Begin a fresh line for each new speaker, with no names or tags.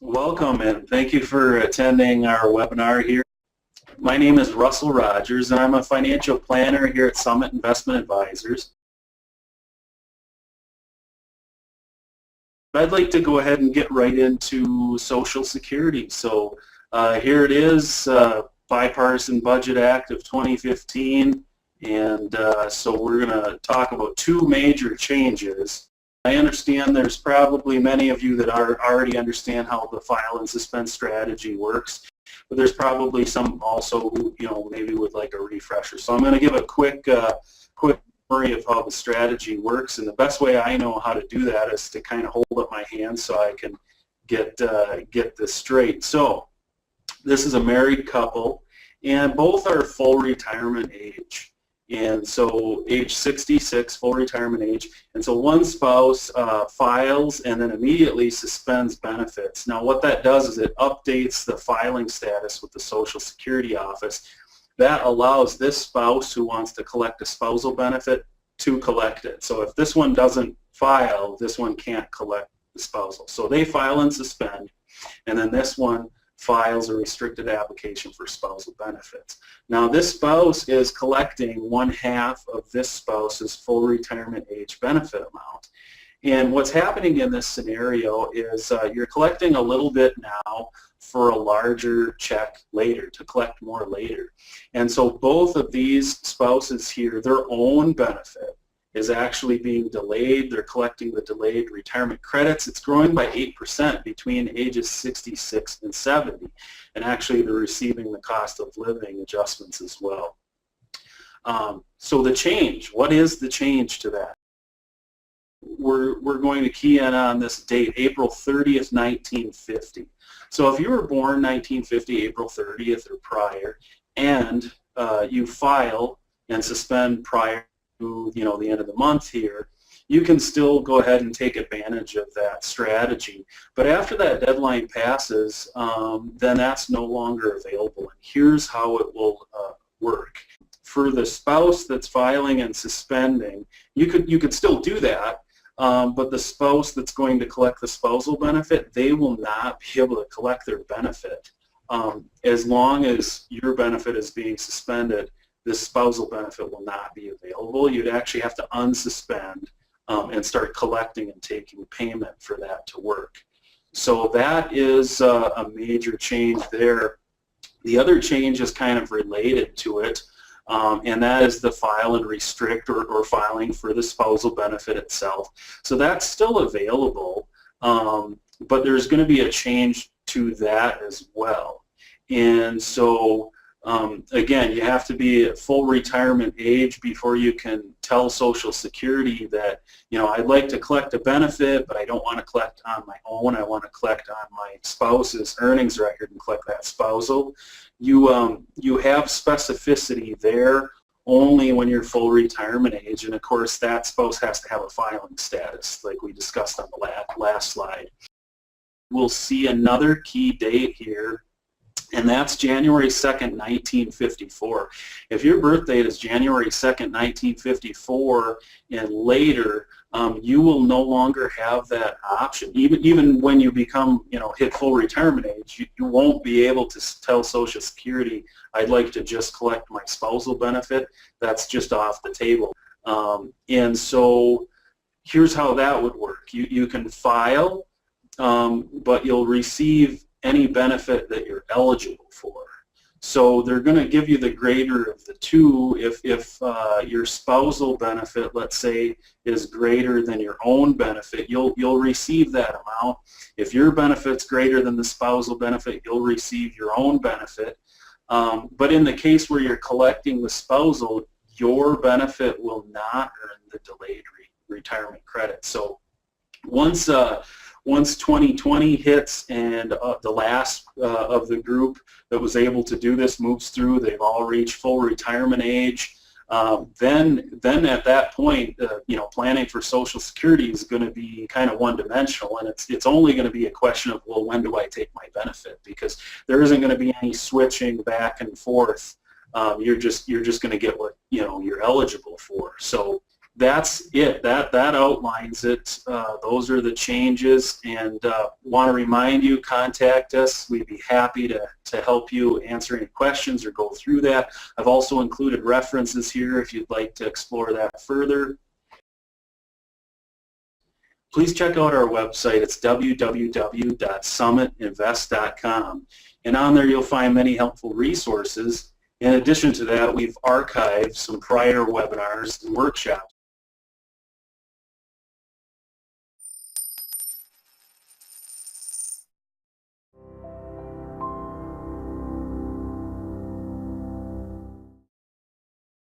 Welcome and thank you for attending our webinar here. My name is Russell Rogers and I'm a financial planner here at Summit Investment Advisors. I'd like to go ahead and get right into Social Security. So here it is, Bipartisan Budget Act of 2015, and so we're going to talk about two major changes. I understand there's probably many of you that already understand how the file and suspend strategy works, but there's probably some also who maybe would like a refresher. So I'm going to give a quick summary of how the strategy works, and the best way I know how to do that is to kind of hold up my hand so I can get this straight. So this is a married couple, and both are full retirement age. And so age 66, full retirement age, and so one spouse files and then immediately suspends benefits. Now what that does is it updates the filing status with the Social Security office. That allows this spouse who wants to collect a spousal benefit to collect it. So if this one doesn't file, this one can't collect the spousal. So they file and suspend, and then this one files a restricted application for spousal benefits. Now this spouse is collecting one half of this spouse's full retirement age benefit amount. And what's happening in this scenario is you're collecting a little bit now for a larger check later, to collect more later. And so both of these spouses here, their own benefit is actually being delayed. They're collecting the delayed retirement credits. It's growing by 8% between ages 66 and 70. And actually they're receiving the cost of living adjustments as well. So the change, what is the change to that? We're going to key in on this date, April 30th, 1950. So if you were born 1950, April 30th or prior, and you file and suspend prior to the end of the month here, you can still go ahead and take advantage of that strategy. But after that deadline passes, then that's no longer available. And here's how it will work. For the spouse that's filing and suspending, you could still do that, but the spouse that's going to collect the spousal benefit, they will not be able to collect their benefit. As long as your benefit is being suspended, this spousal benefit will not be available. You'd actually have to unsuspend and start collecting and taking payment for that to work. So that is a major change there. The other change is kind of related to it, and that is the file and restrict or filing for the spousal benefit itself. So that's still available, but there's going to be a change to that as well. And so again, you have to be at full retirement age before you can tell Social Security that, I'd like to collect a benefit, but I don't want to collect on my own. I want to collect on my spouse's earnings record and collect that spousal. You have specificity there only when you're full retirement age, and of course that spouse has to have a filing status like we discussed on the last slide. We'll see another key date here, and that's January 2nd, 1954. If your birth date is January 2nd, 1954 and later, you will no longer have that option. Even when you become, hit full retirement age, you won't be able to tell Social Security, I'd like to just collect my spousal benefit. That's just off the table. And so here's how that would work. You can file, but you'll receive any benefit that you're eligible for. So they're going to give you the greater of the two. If your spousal benefit, let's say, is greater than your own benefit, you'll receive that amount. If your benefit's greater than the spousal benefit, you'll receive your own benefit. But in the case where you're collecting the spousal, your benefit will not earn the delayed retirement credit. So once 2020 hits and the last of the group that was able to do this moves through, they've all reached full retirement age, then at that point, planning for Social Security is going to be kind of one-dimensional, and it's only going to be a question of, well, when do I take my benefit? Because there isn't going to be any switching back and forth. You're just going to get what you're eligible for. So that's it. That outlines it. Those are the changes, and want to remind you, contact us. We'd be happy to help you answer any questions or go through that. I've also included references here if you'd like to explore that further. Please check out our website. It's www.summitinvest.com, and on there you'll find many helpful resources. In addition to that, we've archived some prior webinars and workshops